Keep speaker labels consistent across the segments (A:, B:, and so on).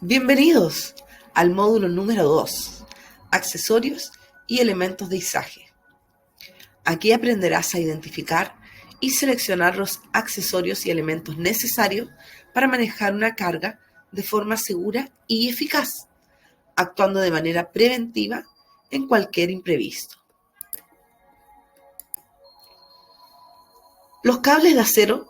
A: Bienvenidos al módulo número 2, accesorios y elementos de izaje. Aquí aprenderás a identificar y seleccionar los accesorios y elementos necesarios para manejar una carga de forma segura y eficaz, actuando de manera preventiva en cualquier imprevisto. Los cables de acero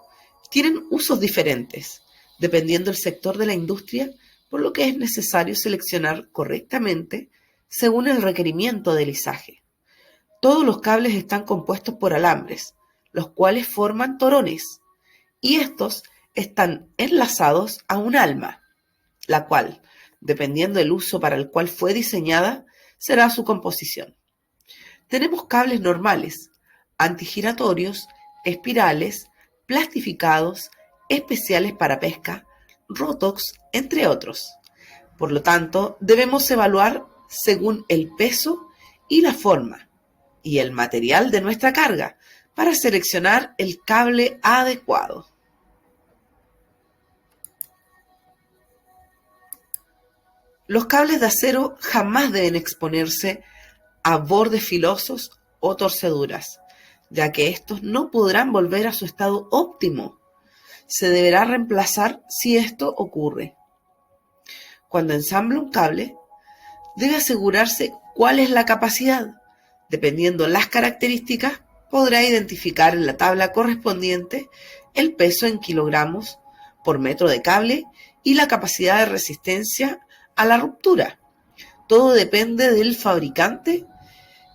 A: tienen usos diferentes, dependiendo del sector de la industria, por lo que es necesario seleccionar correctamente según el requerimiento del izaje. Todos los cables están compuestos por alambres, los cuales forman torones, y estos están enlazados a un alma, la cual, dependiendo del uso para el cual fue diseñada, será su composición. Tenemos cables normales, antigiratorios, espirales, plastificados, especiales para pesca, Rotox, entre otros. Por lo tanto, debemos evaluar según el peso y la forma y el material de nuestra carga para seleccionar el cable adecuado. Los cables de acero jamás deben exponerse a bordes filosos o torceduras, ya que estos no podrán volver a su estado óptimo. Se deberá reemplazar si esto ocurre. Cuando ensambla un cable, debe asegurarse cuál es la capacidad. Dependiendo las características, podrá identificar en la tabla correspondiente el peso en kilogramos por metro de cable y la capacidad de resistencia a la ruptura. Todo depende del fabricante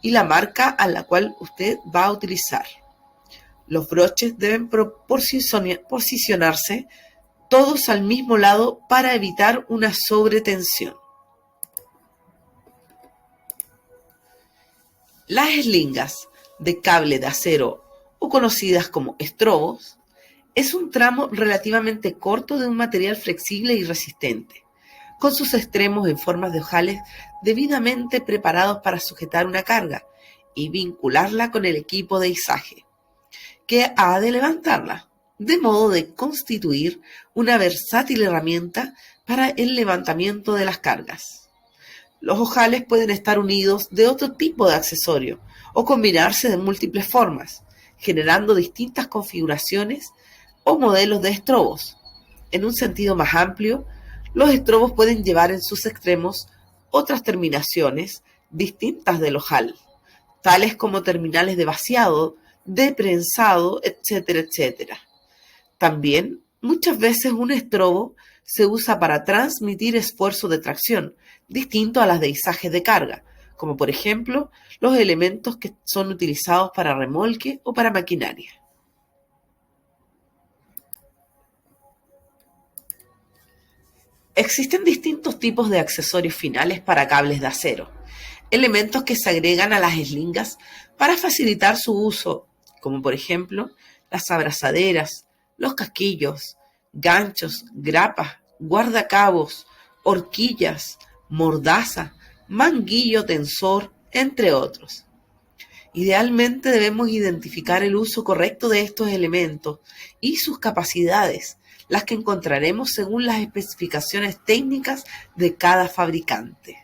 A: y la marca a la cual usted va a utilizar. Los broches deben posicionarse todos al mismo lado para evitar una sobretensión. Las eslingas de cable de acero, o conocidas como estrobos, es un tramo relativamente corto de un material flexible y resistente, con sus extremos en formas de ojales debidamente preparados para sujetar una carga y vincularla con el equipo de izaje, que ha de levantarla, de modo de constituir una versátil herramienta para el levantamiento de las cargas. Los ojales pueden estar unidos de otro tipo de accesorio o combinarse de múltiples formas, generando distintas configuraciones o modelos de estrobos. En un sentido más amplio, los estrobos pueden llevar en sus extremos otras terminaciones distintas del ojal, tales como terminales de vaciado, de prensado, etcétera, etcétera. También, muchas veces un estrobo se usa para transmitir esfuerzo de tracción, distinto a las de izaje de carga, como por ejemplo los elementos que son utilizados para remolque o para maquinaria. Existen distintos tipos de accesorios finales para cables de acero, elementos que se agregan a las eslingas para facilitar su uso, como por ejemplo las abrazaderas, los casquillos, ganchos, grapas, guardacabos, horquillas, mordaza, manguillo tensor, entre otros. Idealmente debemos identificar el uso correcto de estos elementos y sus capacidades, las que encontraremos según las especificaciones técnicas de cada fabricante.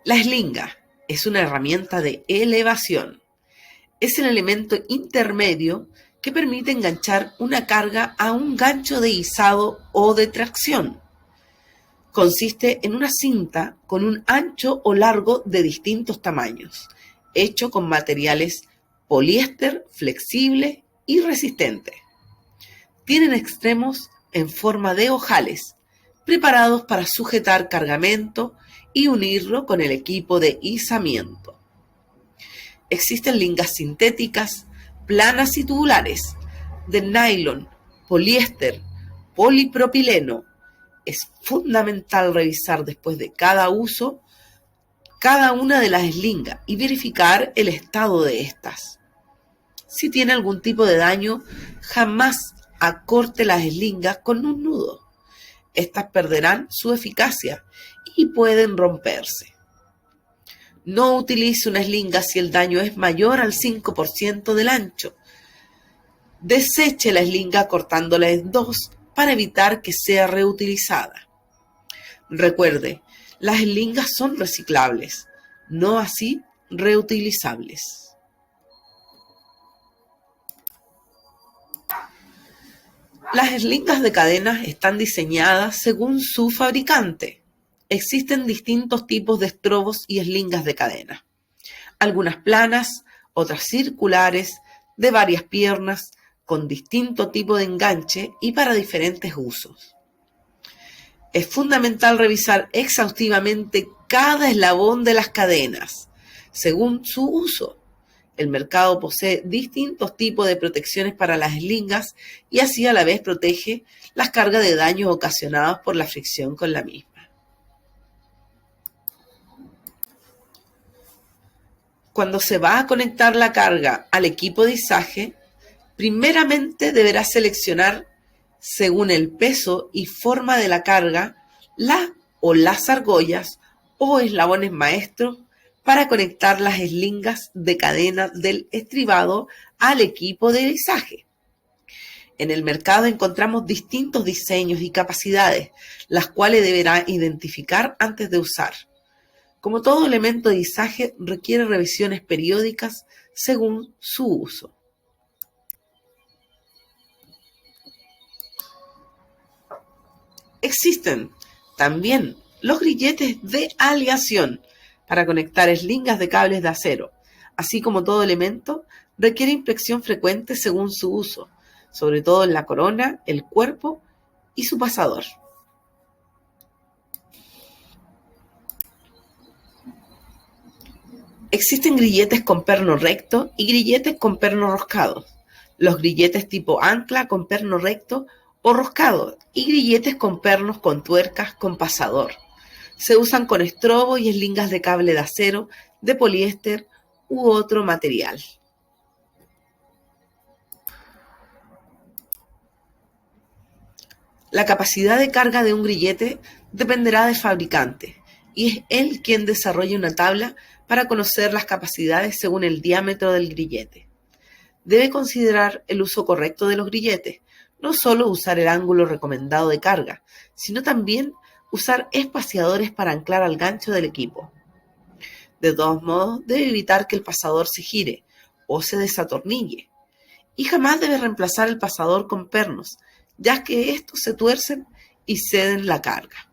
A: La eslinga es una herramienta de elevación. Es el elemento intermedio que permite enganchar una carga a un gancho de izado o de tracción. Consiste en una cinta con un ancho o largo de distintos tamaños, hecho con materiales poliéster flexible y resistente. Tienen extremos en forma de ojales, preparados para sujetar cargamento y unirlo con el equipo de izamiento. Existen lingas sintéticas, planas y tubulares, de nylon, poliéster, polipropileno. Es fundamental revisar después de cada uso cada una de las eslingas y verificar el estado de estas. Si tiene algún tipo de daño, jamás acorte las eslingas con un nudo. Estas perderán su eficacia y pueden romperse. No utilice una eslinga si el daño es mayor al 5% del ancho Deseche la eslinga cortándola en dos para evitar que sea reutilizada. Recuerde, las eslingas son reciclables, no así reutilizables. Las eslingas de cadena están diseñadas según su fabricante. Existen distintos tipos de estrobos y eslingas de cadena. Algunas planas, otras circulares, de varias piernas, con distinto tipo de enganche y para diferentes usos. Es fundamental revisar exhaustivamente cada eslabón de las cadenas, según su uso. El mercado posee distintos tipos de protecciones para las eslingas y así a la vez protege las cargas de daños ocasionados por la fricción con la misma. Cuando se va a conectar la carga al equipo de izaje, primeramente deberá seleccionar, según el peso y forma de la carga, la o las argollas o eslabones maestros para conectar las eslingas de cadena del estribado al equipo de izaje. En el mercado encontramos distintos diseños y capacidades, las cuales deberá identificar antes de usar. Como todo elemento de izaje, requiere revisiones periódicas según su uso. Existen también los grilletes de aleación para conectar eslingas de cables de acero. Así como todo elemento, requiere inspección frecuente según su uso, sobre todo en la corona, el cuerpo y su pasador. Existen grilletes con perno recto y grilletes con perno roscado. Los grilletes tipo ancla con perno recto o roscado y grilletes con pernos con tuercas con pasador. Se usan con estrobo y eslingas de cable de acero, de poliéster u otro material. La capacidad de carga de un grillete dependerá del fabricante y es él quien desarrolla una tabla para conocer las capacidades según el diámetro del grillete. Debe considerar el uso correcto de los grilletes, no solo usar el ángulo recomendado de carga, sino también usar espaciadores para anclar al gancho del equipo. De todos modos, debe evitar que el pasador se gire o se desatornille, y jamás debe reemplazar el pasador con pernos, ya que estos se tuercen y ceden la carga.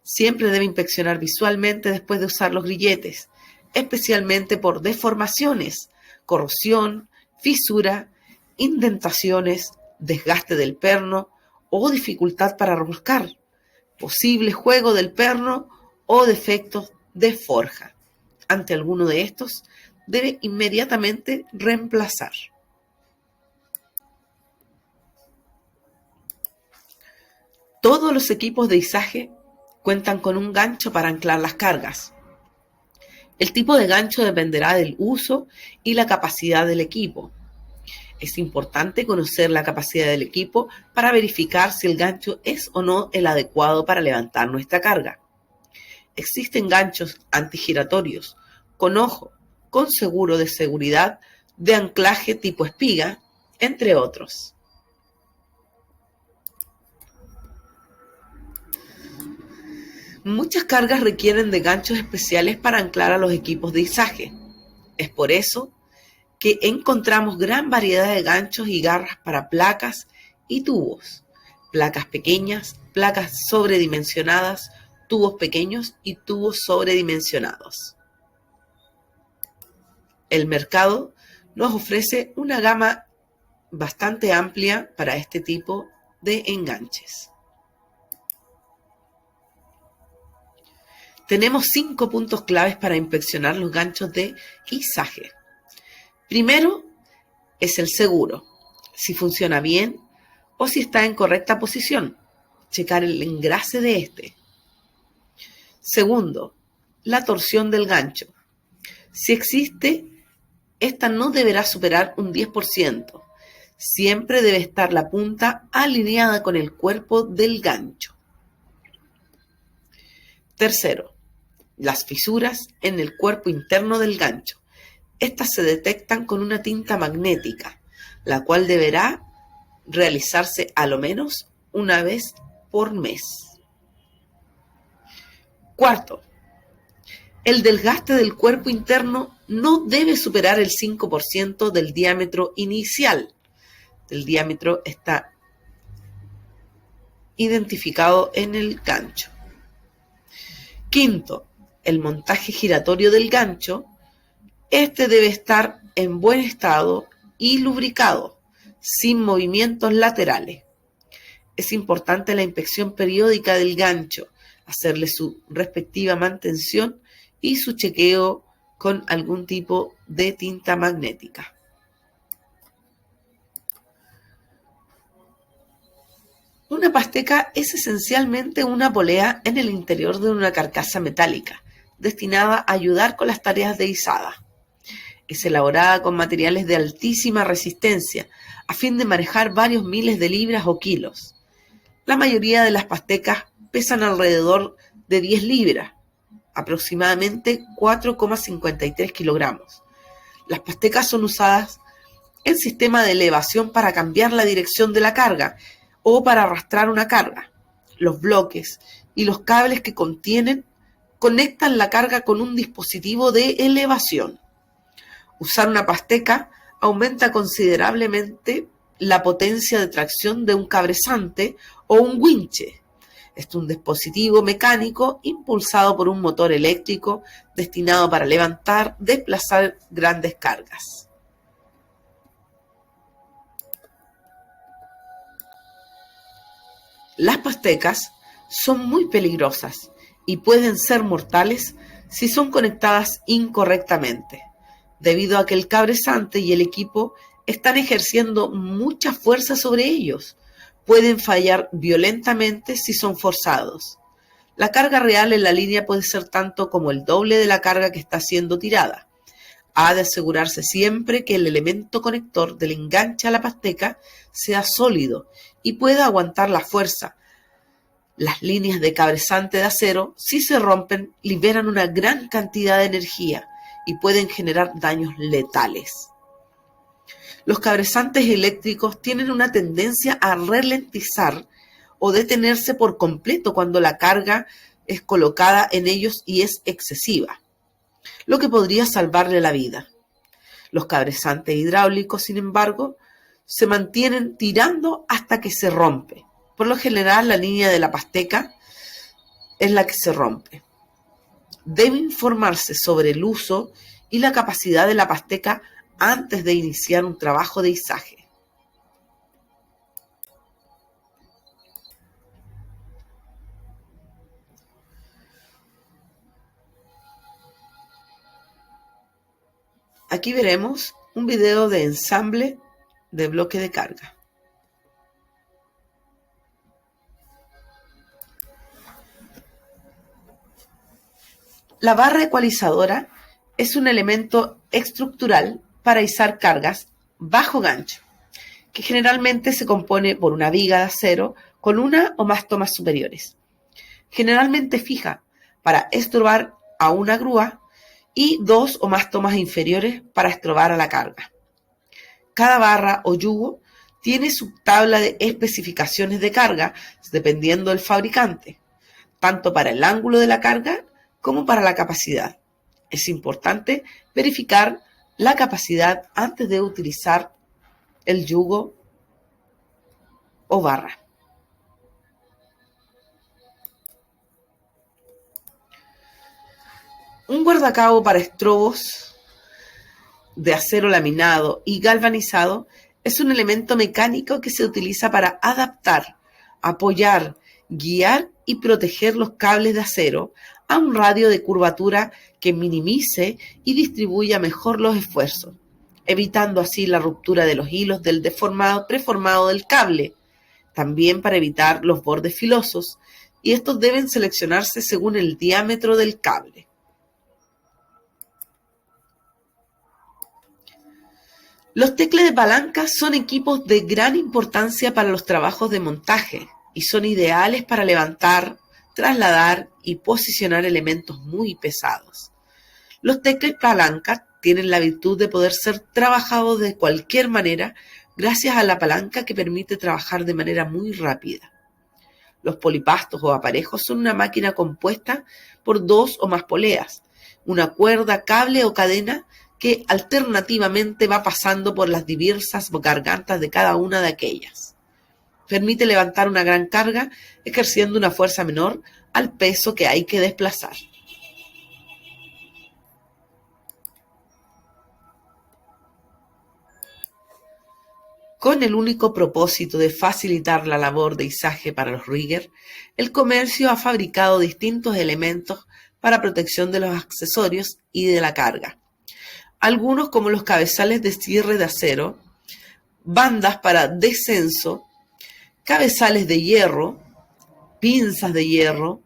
A: Siempre debe inspeccionar visualmente después de usar los grilletes, especialmente por deformaciones, corrosión, fisura, indentaciones, desgaste del perno o dificultad para roscar, posible juego del perno o defectos de forja. Ante alguno de estos, debe inmediatamente reemplazar. Todos los equipos de izaje cuentan con un gancho para anclar las cargas. El tipo de gancho dependerá del uso y la capacidad del equipo. Es importante conocer la capacidad del equipo para verificar si el gancho es o no el adecuado para levantar nuestra carga. Existen ganchos antigiratorios, con ojo, con seguro de seguridad, de anclaje tipo espiga, entre otros. Muchas cargas requieren de ganchos especiales para anclar a los equipos de izaje. Es por eso que encontramos gran variedad de ganchos y garras para placas y tubos, placas pequeñas, placas sobredimensionadas, tubos pequeños y tubos sobredimensionados. El mercado nos ofrece una gama bastante amplia para este tipo de enganches. Tenemos 5 puntos claves para inspeccionar los ganchos de izaje. Primero es el seguro, si funciona bien o si está en correcta posición. Checar el engrase de este. Segundo, la torsión del gancho. Si existe, esta no deberá superar un 10%. Siempre debe estar la punta alineada con el cuerpo del gancho. Tercero, las fisuras en el cuerpo interno del gancho. Estas se detectan con una tinta magnética. la cual deberá realizarse a lo menos una vez por mes. Cuarto, el desgaste del cuerpo interno no debe superar el 5% del diámetro inicial. El diámetro está identificado en el gancho. Quinto, el montaje giratorio del gancho. Este debe estar en buen estado y lubricado, sin movimientos laterales. Es importante la inspección periódica del gancho, hacerle su respectiva mantención y su chequeo con algún tipo de tinta magnética. Una pasteca es esencialmente una polea en el interior de una carcasa metálica, destinada a ayudar con las tareas de izada. Es elaborada con materiales de altísima resistencia, a fin de manejar varios miles de libras o kilos. La mayoría de las pastecas pesan alrededor de 10 libras, aproximadamente 4,53 kilogramos. Las pastecas son usadas en sistema de elevación para cambiar la dirección de la carga o para arrastrar una carga. Los bloques y los cables que contienen conectan la carga con un dispositivo de elevación. Usar una pasteca aumenta considerablemente la potencia de tracción de un cabezante o un winche. Es un dispositivo mecánico impulsado por un motor eléctrico destinado para levantar, desplazar grandes cargas. Las pastecas son muy peligrosas y pueden ser mortales si son conectadas incorrectamente, debido a que el cabezante y el equipo están ejerciendo mucha fuerza sobre ellos. Pueden fallar violentamente si son forzados. La carga real en la línea puede ser tanto como el doble de la carga que está siendo tirada. Ha de asegurarse siempre que el elemento conector del enganche a la pasteca sea sólido y pueda aguantar la fuerza. Las líneas de cabezante de acero, si se rompen, liberan una gran cantidad de energía y pueden generar daños letales. Los cabezantes eléctricos tienen una tendencia a ralentizar o detenerse por completo cuando la carga es colocada en ellos y es excesiva, lo que podría salvarle la vida. Los cabezantes hidráulicos, sin embargo, se mantienen tirando hasta que se rompe. Por lo general, la línea de la pasteca es la que se rompe. Debe informarse sobre el uso y la capacidad de la pasteca antes de iniciar un trabajo de izaje. Aquí veremos un video de ensamble de bloque de carga. La barra ecualizadora es un elemento estructural para izar cargas bajo gancho, que generalmente se compone por una viga de acero con una o más tomas superiores, generalmente fija para estorbar a una grúa y dos o más tomas inferiores para estorbar a la carga. Cada barra o yugo tiene su tabla de especificaciones de carga dependiendo del fabricante, tanto para el ángulo de la carga como para la capacidad. Es importante verificar la capacidad antes de utilizar el yugo o barra. Un guardacabo para estrobos de acero laminado y galvanizado es un elemento mecánico que se utiliza para adaptar, apoyar, guiar y proteger los cables de acero a un radio de curvatura que minimice y distribuya mejor los esfuerzos, evitando así la ruptura de los hilos del preformado del cable, también para evitar los bordes filosos, y estos deben seleccionarse según el diámetro del cable. Los tecles de palanca son equipos de gran importancia para los trabajos de montaje y son ideales para levantar, trasladar y posicionar elementos muy pesados. Los tecles palanca tienen la virtud de poder ser trabajados de cualquier manera gracias a la palanca que permite trabajar de manera muy rápida. Los polipastos o aparejos son una máquina compuesta por 2 o más poleas, una cuerda, cable o cadena que alternativamente va pasando por las diversas gargantas de cada una de aquellas. Permite levantar una gran carga ejerciendo una fuerza menor al peso que hay que desplazar. Con el único propósito de facilitar la labor de izaje para los rigger, el comercio ha fabricado distintos elementos para protección de los accesorios y de la carga. Algunos, como los cabezales de cierre de acero, bandas para descenso, cabezales de hierro, pinzas de hierro,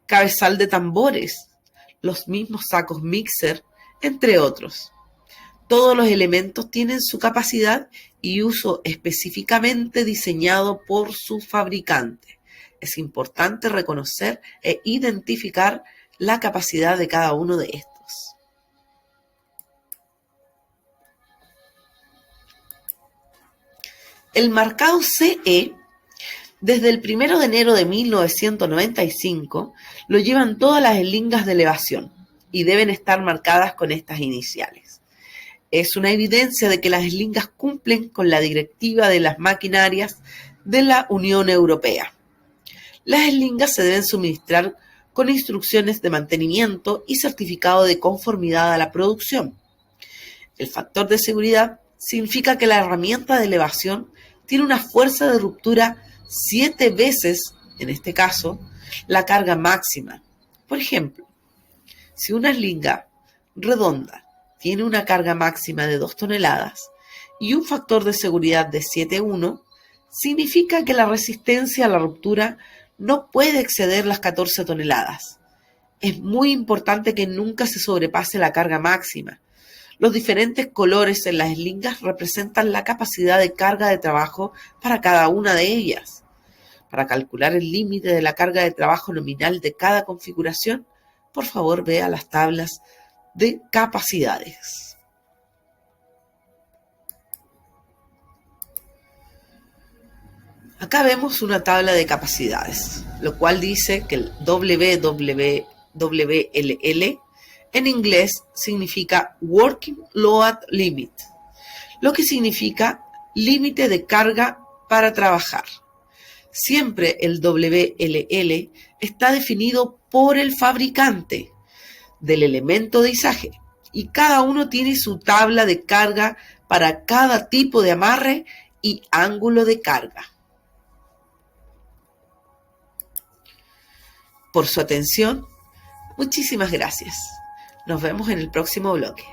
A: cabezal de tambores, los mismos sacos mixer, entre otros. Todos los elementos tienen su capacidad y uso específicamente diseñado por su fabricante. Es importante reconocer e identificar la capacidad de cada uno de estos. El marcado CE, desde el 1 de enero de 1995, lo llevan todas las eslingas de elevación y deben estar marcadas con estas iniciales. Es una evidencia de que las eslingas cumplen con la directiva de las maquinarias de la Unión Europea. Las eslingas se deben suministrar con instrucciones de mantenimiento y certificado de conformidad a la producción. El factor de seguridad significa que la herramienta de elevación tiene una fuerza de ruptura 7 veces, en este caso, la carga máxima. Por ejemplo, si una eslinga redonda tiene una carga máxima de 2 toneladas y un factor de seguridad de 7,1, significa que la resistencia a la ruptura no puede exceder las 14 toneladas. Es muy importante que nunca se sobrepase la carga máxima. Los diferentes colores en las eslingas representan la capacidad de carga de trabajo para cada una de ellas. Para calcular el límite de la carga de trabajo nominal de cada configuración, por favor vea las tablas de capacidades. Acá vemos una tabla de capacidades, lo cual dice que el WLL en inglés significa Working Load Limit, lo que significa límite de carga para trabajar. Siempre el WLL está definido por el fabricante del elemento de izaje y cada uno tiene su tabla de carga para cada tipo de amarre y ángulo de carga. Por su atención, muchísimas gracias. Nos vemos en el próximo bloque.